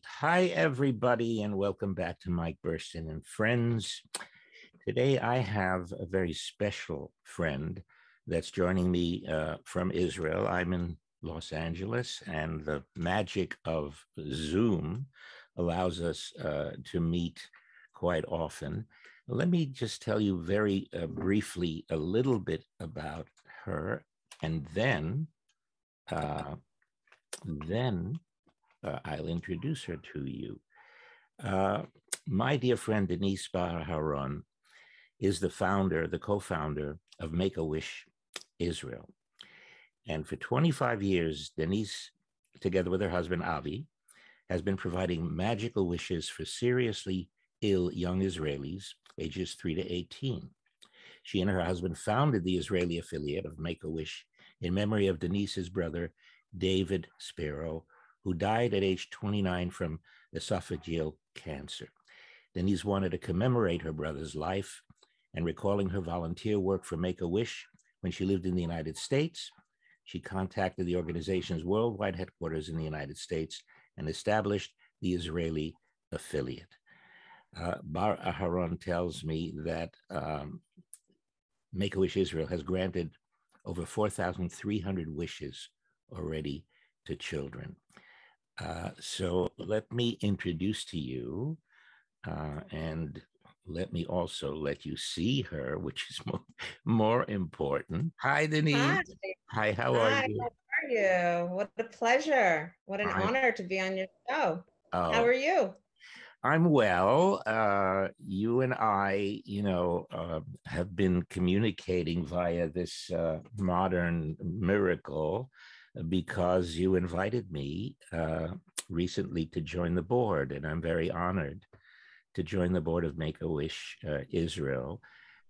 Hi, everybody, and welcome back to Mike Burston and Friends. Today, I have a very special friend that's joining me from Israel. I'm in Los Angeles, and the magic of Zoom allows us to meet quite often. Let me just tell you very briefly a little bit about her, and then I'll introduce her to you. My dear friend Denise Aharon is the co-founder of Make-A-Wish Israel. And for 25 years, Denise, together with her husband Avi, has been providing magical wishes for seriously ill young Israelis, ages 3 to 18. She and her husband founded the Israeli affiliate of Make-A-Wish in memory of Denise's brother, David Sparrow, who died at age 29 from esophageal cancer. Denise wanted to commemorate her brother's life and recalling her volunteer work for Make-A-Wish when she lived in the United States. She contacted the organization's worldwide headquarters in the United States and established the Israeli affiliate. Bar Aharon tells me that Make-A-Wish Israel has granted over 4,300 wishes already to children. So let me introduce to you, and let me also let you see her, which is more important. Hi, Denise. Hi, how are you? How are you? What a pleasure. What an honor to be on your show. How are you? I'm well. You and I, have been communicating via this modern miracle because you invited me recently to join the board, and I'm very honored to join the board of Make-A-Wish Israel.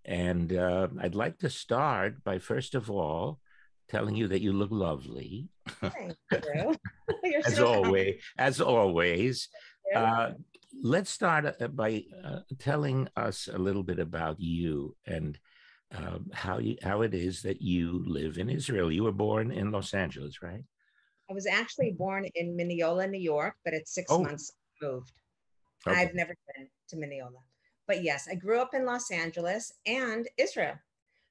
And I'd like to start by, first of all, telling you that you look lovely. Thank you. You're as so always, as always. kind. Let's start by telling us a little bit about you and how it is that you live in Israel. You were born in Los Angeles, right? I was actually born in Mineola, New York, but at 6 months I moved. Okay. I've never been to Mineola. But yes, I grew up in Los Angeles and Israel.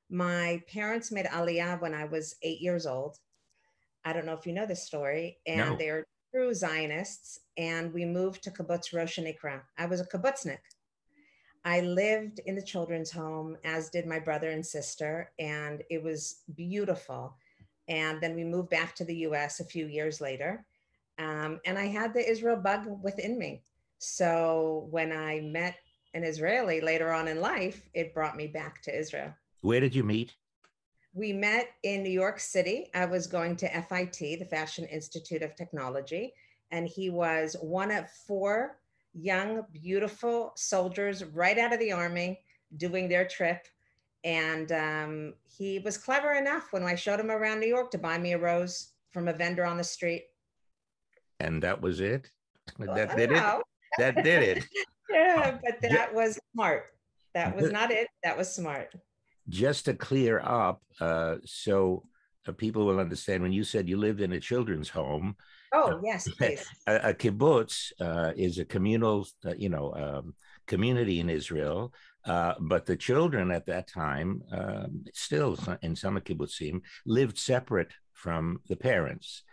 My parents made Aliyah when I was 8 years old. I don't know if you know this story. And No. they're true Zionists. And we moved to Kibbutz Rosh Hanikra. I was a kibbutznik. I lived in the children's home, as did my brother and sister, and it was beautiful. And then we moved back to the US a few years later. And I had the Israel bug within me. So when I met an Israeli later on in life, it brought me back to Israel. Where did you meet? We met in New York City. I was going to FIT, the Fashion Institute of Technology, and he was one of four young, beautiful soldiers right out of the army doing their trip. And he was clever enough when I showed him around New York to buy me a rose from a vendor on the street. And that was it? That did No. it? That did it. Yeah, but that was smart. That was not it. That was smart. Just to clear up, so people will understand, when you said you lived in a children's home. Oh, yes, please. A kibbutz is a communal, community in Israel. But the children at that time, still in some kibbutzim, lived separate from the parents.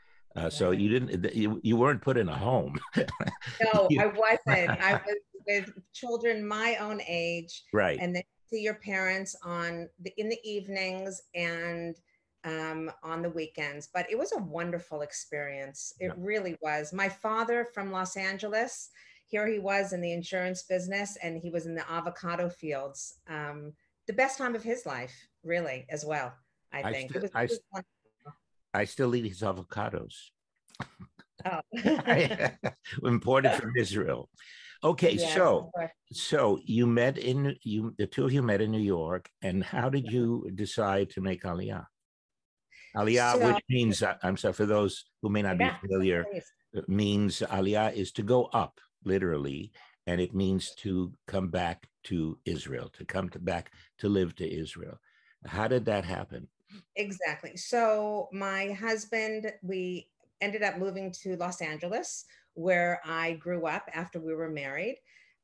So you weren't put in a home. No, I wasn't. I was with children my own age. Right. And then see your parents in the evenings and on the weekends. But it was a wonderful experience. It really was. My father from Los Angeles, here he was in the insurance business, and he was in the avocado fields. The best time of his life, really, as well, I think. I still eat his avocados. Oh. Imported from Israel. Okay, yes, so the two of you met in New York, and how did you decide to make Aliyah? Aliyah, which means, I'm sorry, for those who may not be familiar, means Aliyah is to go up, literally, and it means to come back to Israel, back to live to Israel. How did that happen? Exactly. So my husband, we ended up moving to Los Angeles, where I grew up after we were married,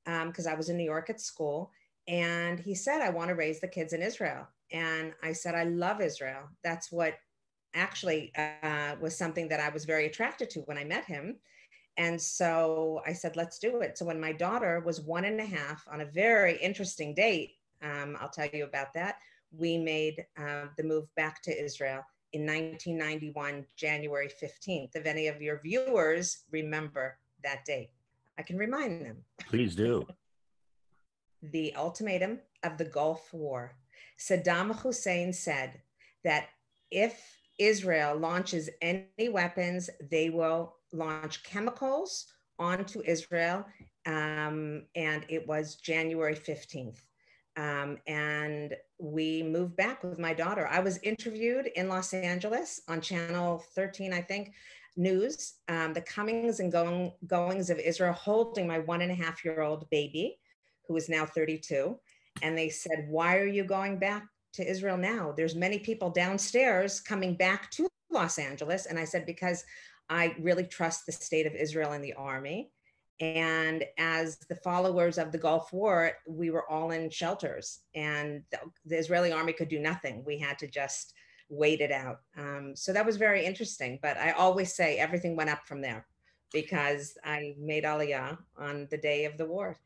because I was in New York at school. And he said, I want to raise the kids in Israel. And I said, I love Israel. That's what actually was something that I was very attracted to when I met him. And so I said, let's do it. So when my daughter was 1.5 on a very interesting date, I'll tell you about that, we made the move back to Israel in 1991, January 15th. If any of your viewers remember that date, I can remind them. Please do. The ultimatum of the Gulf War. Saddam Hussein said that if Israel launches any weapons, they will launch chemicals onto Israel. And it was January 15th. And we moved back with my daughter. I was interviewed in Los Angeles on Channel 13, I think, news, the comings and goings of Israel, holding my 1.5-year-old baby, who is now 32. And they said, why are you going back to Israel now? There's many people downstairs coming back to Los Angeles. And I said, because I really trust the state of Israel and the army. And as the followers of the Gulf War, we were all in shelters, and the Israeli army could do nothing. We had to just wait it out. So that was very interesting. But I always say everything went up from there, because I made Aliyah on the day of the war.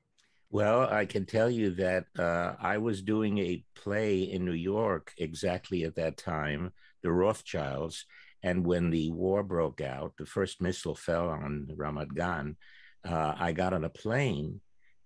Well, I can tell you that I was doing a play in New York exactly at that time, The Rothschilds. And when the war broke out, the first missile fell on Ramat Gan. I got on a plane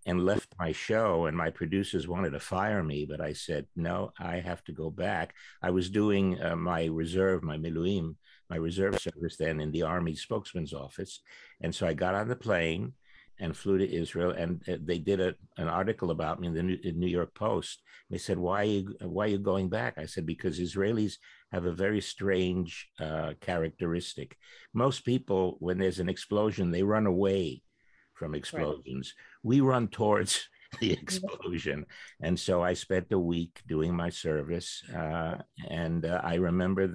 and left my show, and my producers wanted to fire me, but I said, no, I have to go back. I was doing my reserve, my miluim, my reserve service then in the Army spokesman's office. And so I got on the plane and flew to Israel, and they did an article about me in the New York Post. They said, why are you going back? I said, because Israelis have a very strange characteristic. Most people, when there's an explosion, they run away from explosions. Right. We run towards the explosion. And so I spent a week doing my service. And I remember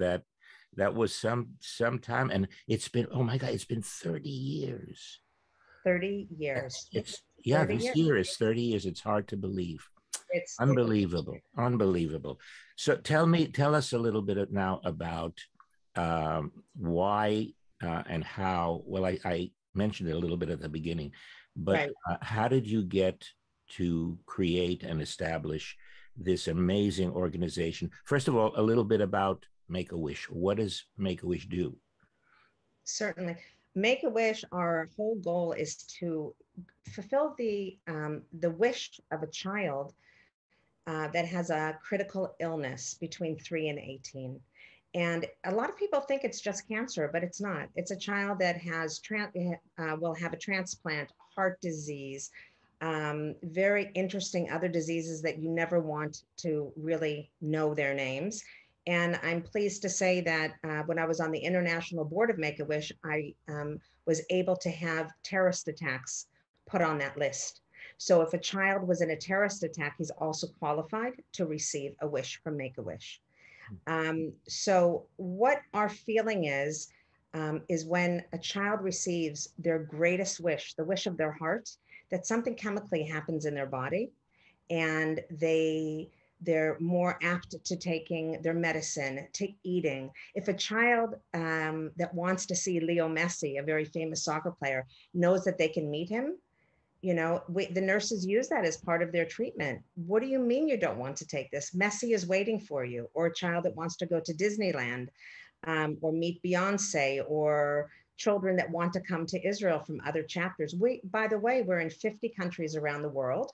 that was some time, and it's been, oh my God, it's been 30 years. 30 years. Yeah, this year is 30 years. It's hard to believe. It's unbelievable. Unbelievable. So tell us a little bit now about why and how. Well, I mentioned it a little bit at the beginning, but right. How did you get to create and establish this amazing organization? First of all, a little bit about Make-A-Wish. What does Make-A-Wish do? Certainly. Make-A-Wish, our whole goal is to fulfill the wish of a child that has a critical illness between 3 and 18. And a lot of people think it's just cancer, but it's not. It's a child that has will have a transplant, heart disease, very interesting other diseases that you never want to really know their names. And I'm pleased to say that when I was on the international board of Make-A-Wish, I was able to have terrorist attacks put on that list. So if a child was in a terrorist attack, he's also qualified to receive a wish from Make-A-Wish. So what our feeling is when a child receives their greatest wish, the wish of their heart, that something chemically happens in their body, and they're more apt to taking their medicine, to eating. If a child that wants to see Leo Messi, a very famous soccer player, knows that they can meet him, you know, the nurses use that as part of their treatment. What do you mean you don't want to take this? Messi is waiting for you. Or a child that wants to go to Disneyland or meet Beyonce, or children that want to come to Israel from other chapters. By the way, we're in 50 countries around the world.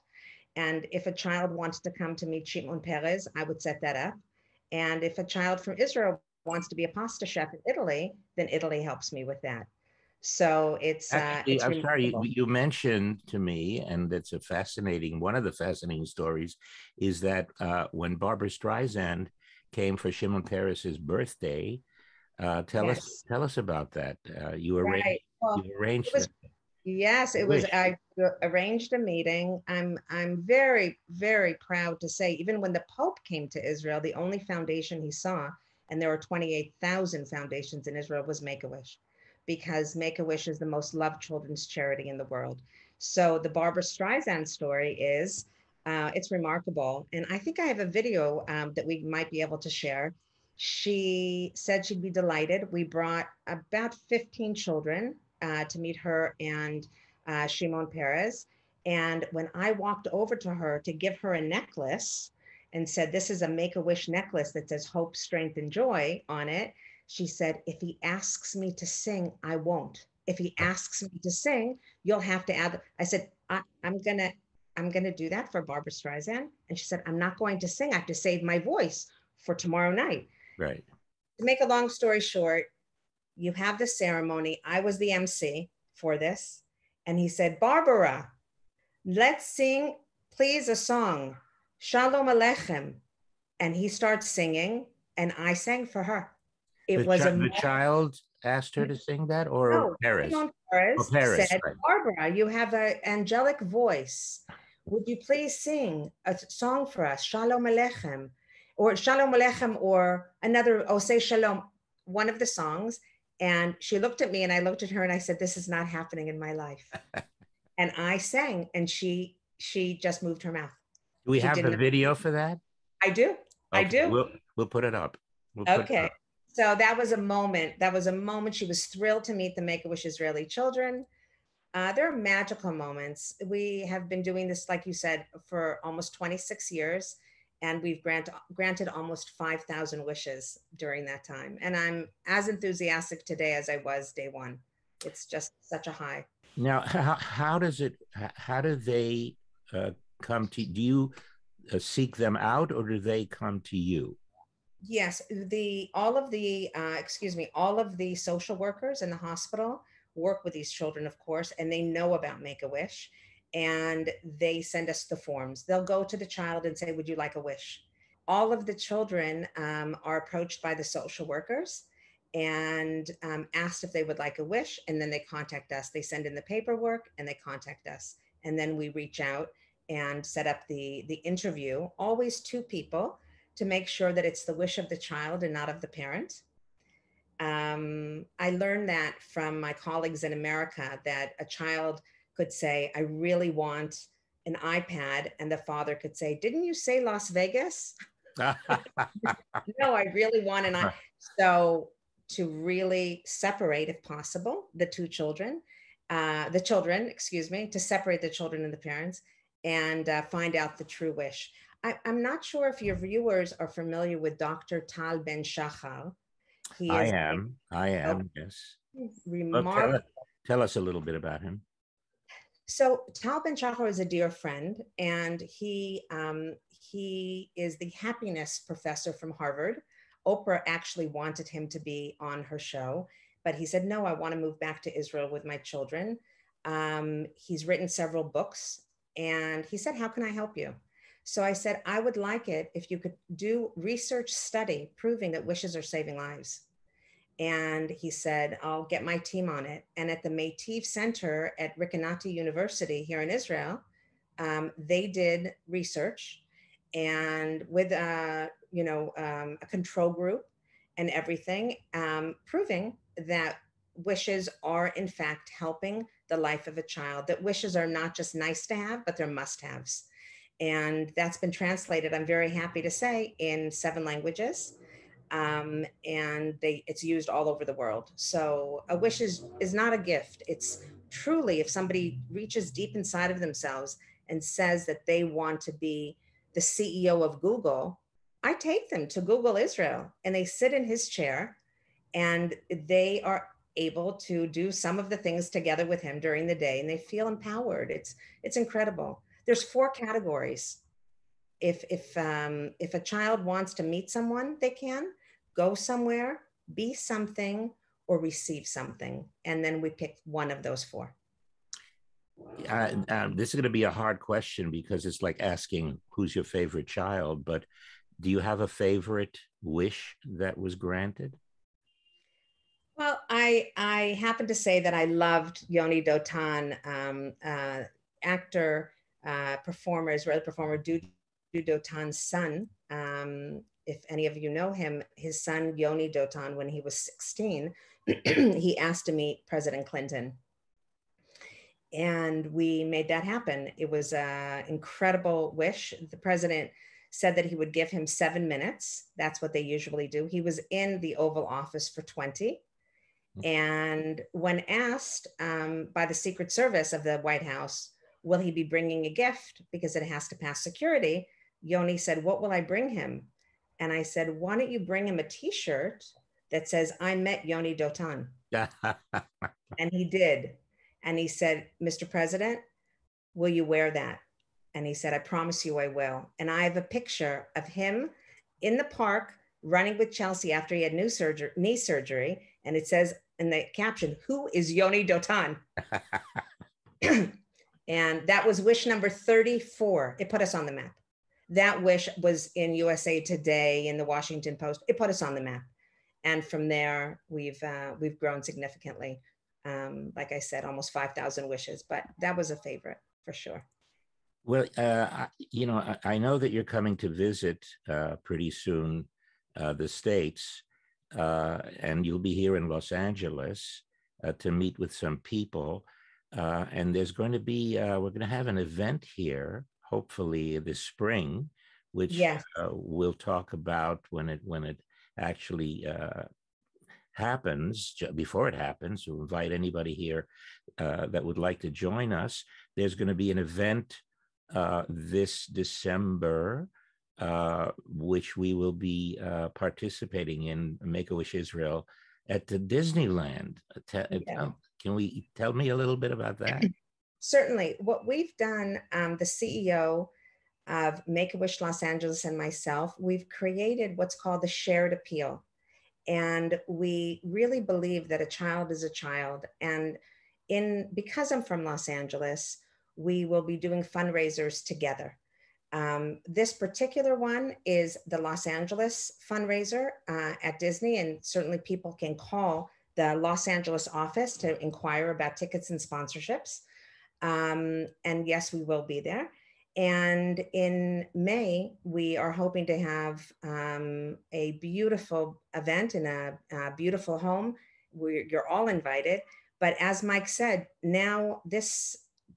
And if a child wants to come to meet Shimon Peres, I would set that up. And if a child from Israel wants to be a pasta chef in Italy, then Italy helps me with that. So it's actually, I'm sorry, you mentioned to me, and it's a fascinating, one of the fascinating stories is that when Barbara Streisand came for Shimon Peres's birthday, tell us about that. You arranged it. Yes, it was. I arranged a meeting. I'm very, very proud to say, even when the Pope came to Israel, the only foundation he saw, and there were 28,000 foundations in Israel, was Make-A-Wish. because Make-A-Wish is the most loved children's charity in the world. So the Barbara Streisand story is, it's remarkable. And I think I have a video that we might be able to share. She said she'd be delighted. We brought about 15 children to meet her and Shimon Peres. And when I walked over to her to give her a necklace and said, this is a Make-A-Wish necklace that says hope, strength, and joy on it, she said, if he asks me to sing, I won't. If he asks me to sing, you'll have to add. I said, I'm gonna do that for Barbara Streisand. And she said, I'm not going to sing. I have to save my voice for tomorrow night. Right. To make a long story short, you have the ceremony. I was the MC for this. And he said, Barbara, let's sing, please, a song, Shalom Aleichem. And he starts singing, and I sang for her. It was the child asked her to sing that, or no, Paris? Paris said, right. Barbara, you have an angelic voice. Would you please sing a song for us, Shalom Aleichem, or Shalom Aleichem, or another, say Shalom, one of the songs. And she looked at me, and I looked at her, and I said, this is not happening in my life. And I sang, and she just moved her mouth. Do we have the video for that? I do. Okay. I do. We'll put it up. Okay. So that was a moment. She was thrilled to meet the Make-A-Wish Israeli children. There are magical moments. We have been doing this, like you said, for almost 26 years, and we've granted almost 5,000 wishes during that time. And I'm as enthusiastic today as I was day one. It's just such a high. Now, how do they come to, do you seek them out, or do they come to you? Yes, all of the social workers in the hospital work with these children, of course, and they know about Make-A-Wish, and they send us the forms. They'll go to the child and say, would you like a wish? All of the children are approached by the social workers and asked if they would like a wish, and then they contact us. They send in the paperwork and they contact us, and then we reach out and set up the interview, always two people, to make sure that it's the wish of the child and not of the parent. I learned that from my colleagues in America, that a child could say, I really want an iPad, and the father could say, didn't you say Las Vegas? No, I really want an iPad. So to really separate, if possible, the children, to separate the children and the parents, and find out the true wish. I'm not sure if your viewers are familiar with Dr. Tal Ben Shachar. I am, yes. Remarkable. Tell us a little bit about him. So Tal Ben Shachar is a dear friend, and he is the happiness professor from Harvard. Oprah actually wanted him to be on her show, but he said, no, I want to move back to Israel with my children. He's written several books, and he said, how can I help you? So I said, I would like it if you could do research study proving that wishes are saving lives. And he said, I'll get my team on it. And at the Meitiv Center at Rekanati University here in Israel, they did research, and with a control group and everything, proving that wishes are in fact helping the life of a child, that wishes are not just nice to have, but they're must-haves. And that's been translated, I'm very happy to say, in 7 languages. And it's used all over the world. So a wish is not a gift. It's truly, if somebody reaches deep inside of themselves and says that they want to be the CEO of Google, I take them to Google Israel, and they sit in his chair, and they are able to do some of the things together with him during the day, and they feel empowered. It's incredible. There's 4 categories. If a child wants to meet someone, they can go somewhere, be something, or receive something. And then we pick one of those 4. This is going to be a hard question, because it's like asking who's your favorite child, but do you have a favorite wish that was granted? Well, I happen to say that I loved Yoni Dotan, actor, performer, Israeli performer, Dudu Dotan's son. If any of you know him, his son, Yoni Dotan, when he was 16, he asked to meet President Clinton. And we made that happen. It was an incredible wish. The president said that he would give him 7 minutes. That's what they usually do. He was in the Oval Office for 20. And when asked by the Secret Service of the White House, will he be bringing a gift because it has to pass security? Yoni said, what will I bring him? And I said, why don't you bring him a t-shirt that says, I met Yoni Dotan. And he did. And he said, Mr. President, will you wear that? And he said, I promise you I will. And I have a picture of him in the park running with Chelsea after he had knee surgery. And it says in the caption, who is Yoni Dotan? And that was wish number 34. It put us on the map. That wish was in USA Today, in the Washington Post. It put us on the map. And from there, we've grown significantly. Like I said, almost 5,000 wishes, but that was a favorite for sure. Well, I know that you're coming to visit pretty soon the States, and you'll be here in Los Angeles to meet with some people. And there's going to be, we're going to have an event here, hopefully this spring, which yes. We'll talk about when it actually happens. Before it happens, we'll invite anybody here that would like to join us. There's going to be an event this December, which we will be participating in, Make-A-Wish Israel, at the Disneyland. Can we tell me a little bit about that? Certainly. What we've done, the CEO of Make-A-Wish Los Angeles and myself, we've created what's called the shared appeal. And we really believe that a child is a child. And because I'm from Los Angeles, we will be doing fundraisers together. This particular one is the Los Angeles fundraiser at Disney, and certainly people can call the Los Angeles office to inquire about tickets and sponsorships. And yes, we will be there. And in May, we are hoping to have a beautiful event in a beautiful home. You're all invited. But as Mike said, now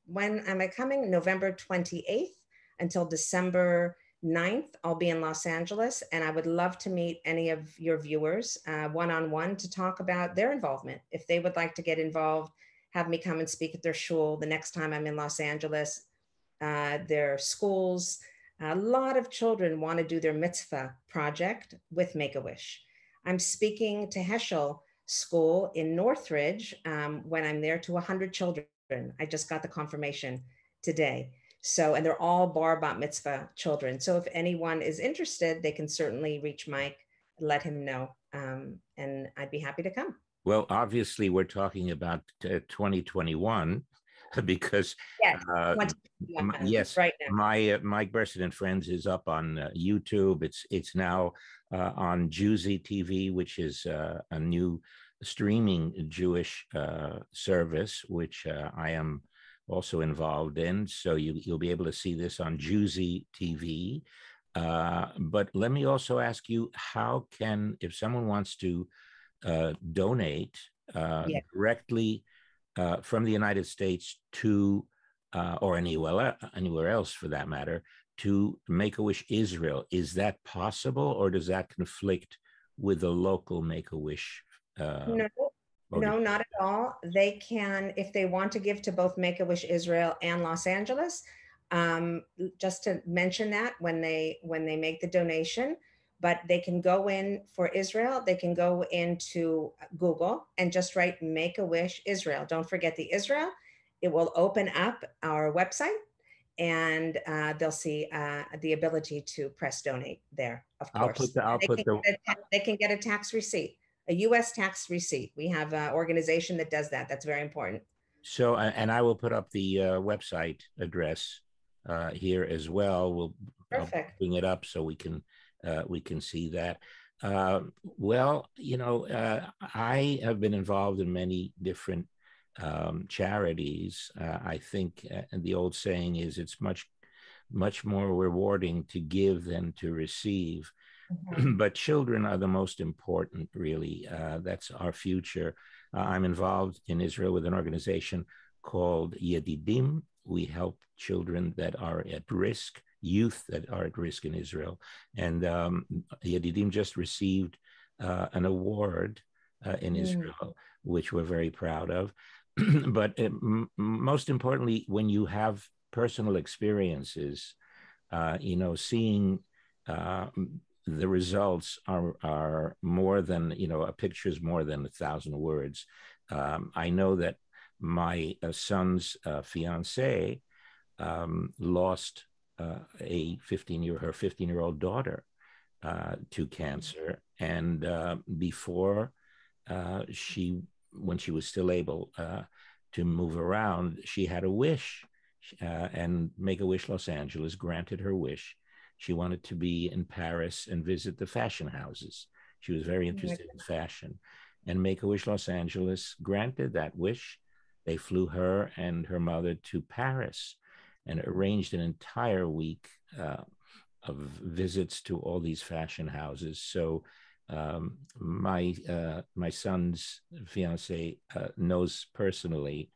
when am I coming? November 28th until December 9th, I'll be in Los Angeles. And I would love to meet any of your viewers one-on-one to talk about their involvement. If they would like to get involved, have me come and speak at their shul the next time I'm in Los Angeles. Their schools. A lot of children want to do their mitzvah project with Make-A-Wish. I'm speaking to Heschel School in Northridge when I'm there to 100 children. I just got the confirmation today. So, and they're all bar bat mitzvah children. So if anyone is interested, they can certainly reach Mike, let him know, and I'd be happy to come. Well, obviously we're talking about 2021. Because yes, right now. My Mike Burson and Friends is up on YouTube. It's now on Juicy TV, which is a new streaming Jewish service, which I am also involved in. So you'll be able to see this on Juicy TV. But let me also ask you, if someone wants to donate directly from the United States to, or anywhere else for that matter, to Make-A-Wish Israel, is that possible, or does that conflict with the local Make-A-Wish? No, not at all. They can, if they want to give to both Make-A-Wish Israel and Los Angeles, just to mention that when they make the donation. But they can go in for Israel. They can go into Google and just write Make-A-Wish Israel. Don't forget the Israel. It will open up our website, and they'll see the ability to press donate there, of course. They can get a tax receipt, a U.S. tax receipt. We have an organization that does that. That's very important. So, and I will put up the website address here as well. I'll bring it up so we can see that. Well, I have been involved in many different charities. I think the old saying is it's much more rewarding to give than to receive. But children are the most important, really. That's our future. I'm involved in Israel with an organization called Yedidim. We help children that are at risk, youth that are at risk in Israel. And Yedidim just received an award in Israel, which we're very proud of. But most importantly, when you have personal experiences, seeing the results are more than, a picture is more than 1,000 words. I know that my son's fiance lost her 15-year-old daughter to cancer. And before when she was still able to move around, she had a wish, and Make-A-Wish Los Angeles granted her wish. She wanted to be in Paris and visit the fashion houses. She was very interested in fashion, and Make-A-Wish Los Angeles granted that wish. They flew her and her mother to Paris and arranged an entire week of visits to all these fashion houses. So my son's fiance knows personally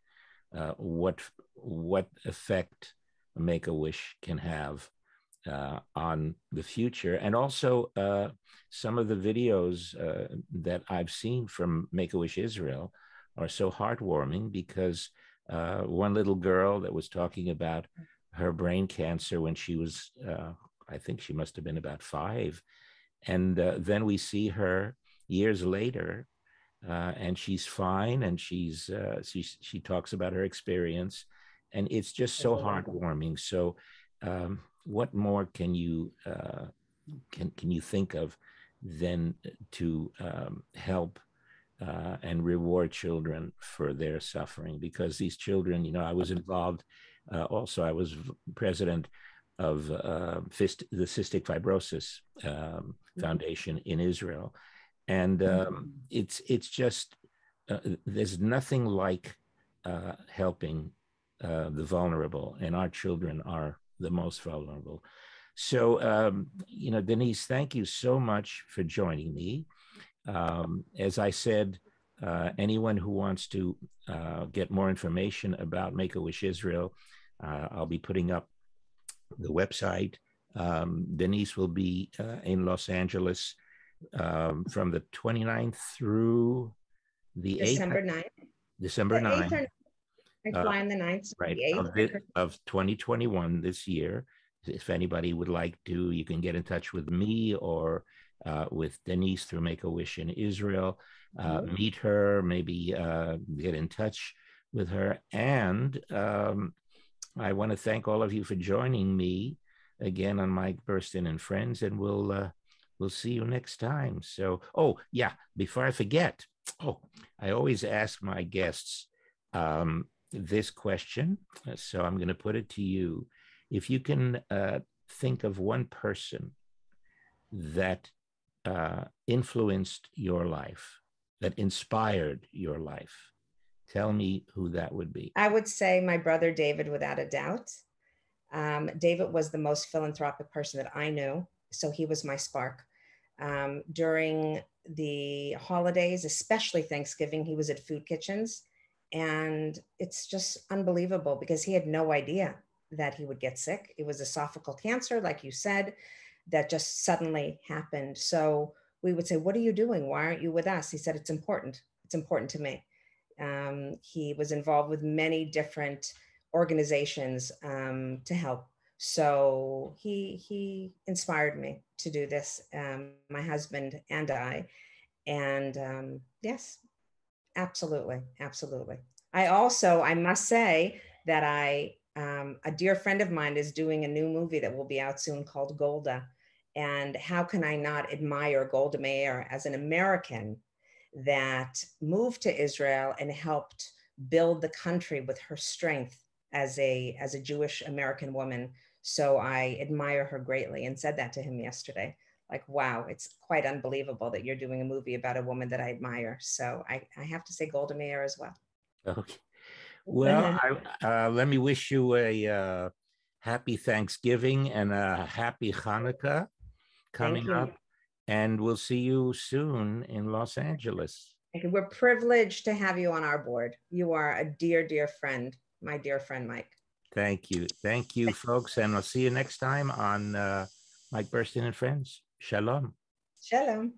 what effect Make-A-Wish can have on the future. And also some of the videos that I've seen from Make-A-Wish Israel are so heartwarming, because one little girl that was talking about her brain cancer when she was, I think she must have been about 5. And then we see her years later, and she's fine, and she talks about her experience, and it's just so heartwarming. So what more can you think of than to help and reward children for their suffering? Because these children, I was involved also. I was president of the Cystic Fibrosis Foundation in Israel, and it's just there's nothing like helping the vulnerable, and our children are the most vulnerable. So, Denise, thank you so much for joining me. As I said, anyone who wants to get more information about Make-A-Wish Israel, I'll be putting up the website. Denise will be in Los Angeles from the 29th through the 8th. December 9th. I fly on the 9th, so right, the 8th. of 2021, this year. If anybody would like to, you can get in touch with me or with Denise through Make-A-Wish in Israel. Meet her, maybe get in touch with her. And I want to thank all of you for joining me again on Mike Burstyn and Friends, and we'll see you next time. So, before I forget, I always ask my guests this question, so I'm going to put it to you. If you can think of one person that influenced your life, that inspired your life, tell me who that would be. I would say my brother David, without a doubt. David was the most philanthropic person that I knew, so he was my spark. During the holidays, especially Thanksgiving, he was at food kitchens, and it's just unbelievable because he had no idea that he would get sick. It was esophageal cancer, like you said, that just suddenly happened. So we would say, "What are you doing? Why aren't you with us?" He said, "It's important. It's important to me." He was involved with many different organizations to help. So he inspired me to do this, my husband and I. And yes, absolutely. Absolutely. I must say that a dear friend of mine is doing a new movie that will be out soon called Golda. And how can I not admire Golda Meir as an American that moved to Israel and helped build the country with her strength as a Jewish American woman. So I admire her greatly and said that to him yesterday. Like, wow, it's quite unbelievable that you're doing a movie about a woman that I admire. So I have to say Golda Meir as well. Okay. Well, let me wish you a happy Thanksgiving and a happy Hanukkah coming up. And we'll see you soon in Los Angeles. We're privileged to have you on our board. You are a dear, dear friend, my dear friend, Mike. Thank you. Thank you, folks. And I'll see you next time on Mike Burstyn and Friends. Shalom. Shalom.